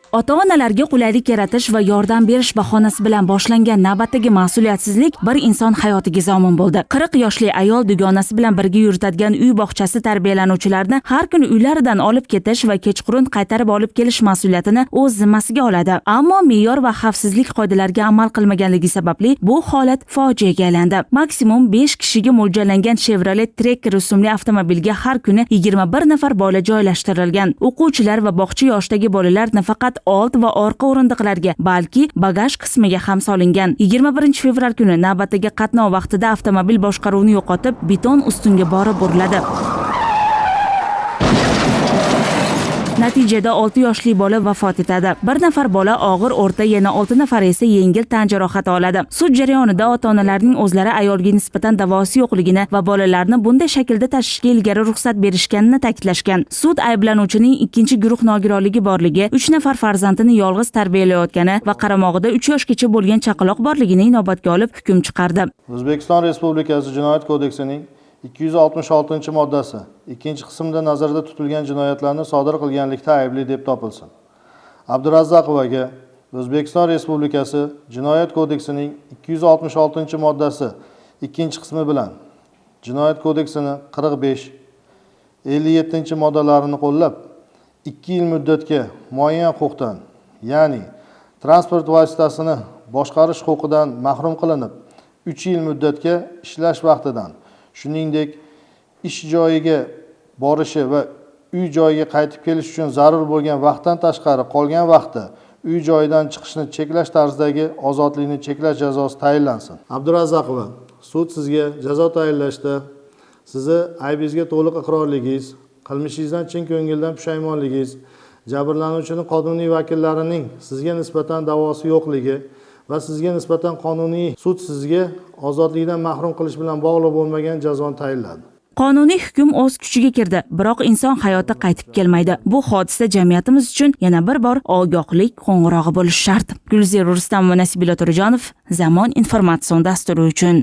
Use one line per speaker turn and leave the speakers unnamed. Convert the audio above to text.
Ota-onalarga qulaylik yaratish va yordam berish bahonasi bilan boshlangan navbatdagi mas'uliyatsizlik bir inson hayotiga zomin bo'ldi. 40 yoshli ayol dugonasi bilan birga yuritadigan uy bog'chasi tarbiyalanuvchilarini har kuni uylaridan olib ketish va kechqurun qaytarib olib kelish mas'uliyatini o'z zimmasiga oladi. Ammo me'yor va xavfsizlik qoidalariga amal qilmaganligi sababli bu holat fojiaga aylandi. Maksimum 5 kishiga mo'ljallangan Chevrolet Tracker rusumli avtomobilga har kuni 21 nafar bola joylashtirilgan. O'quvchilar va bog'cha yoshidagi bolalar nafaqat old va orqa o'rindiqlarga, balki bagaj qismiga ham solingan. 21-fevral kuni navbatdagi qatnov vaqtida avtomobil boshqaruvni yo'qotib, beton ustunga borib uriladi. Natijada 6 yoshli bola vafot etadi. Bir nafar bola og'ir, o'rta, yana 6 nafar esa yengil tan jarohati oladi. Sud jarayonida ota-onalarning o'zlari ayolga nisbatan da'vosi yo'qligini va bolalarni bunday shaklda tashishga ilgari ruxsat berishganini ta'kidlashgan. Sud ayblanuvchining ikkinchi guruh nogironligi borligi, 3 nafar farzandini yolg'iz tarbiyalayotgani va qaramog'ida 3 yoshgacha bo'lgan chaqaloq borligini inobatga olib hukm chiqardi.
O'zbekiston Respublikasi Jinoyat kodeksining 266-moddasi ikkinchi qismida nazarda tutilgan jinoyatlarni sodir qilganlikda aybli deb topilsin. Abdurazzaqovaga O'zbekiston Respublikasi Jinoyat kodeksining 266-moddasi ikkinchi qismi bilan Jinoyat kodeksining 45, 57-moddalarini qo'llab 2 yil muddatga muayyan huquqdan, ya'ni transport vositasini boshqarish huquqidan mahrum qilinib, 3 yil muddatga ishlash vaqtidan, shuningdek ish joyiga borishi va uy joyiga qaytib kelish uchun zarur bo'lgan vaqtdan tashqari qolgan vaqtda uy joyidan chiqishni cheklash tarzidagi ozodlikni cheklash jazosi tayinlansin. Abdurazzaqova, sud sizga jazo tayinlashda sizni aybingizga to'liq iqrorligingiz, qilmishingizdan chin ko'ngildan pushaymonligingiz, jabrlanuvchining qonuniy vakillarining sizga nisbatan da'vosi yo'qligi va sizga nisbatan qonuniy sud sizga ozodlikdan mahrum qilish bilan bog'liq bo'lmagan jazoni tayinladi.
Qonuniy hukm o'z kuchiga kirdi, biroq inson hayoti qaytib kelmaydi. Bu hodisa jamiyatimiz uchun yana bir bor ogohlik qo'ng'irog'i bo'lishi shart. Gulzira Rustamova, Nasiba Turjonov, Zamon informatsion dasturi uchun.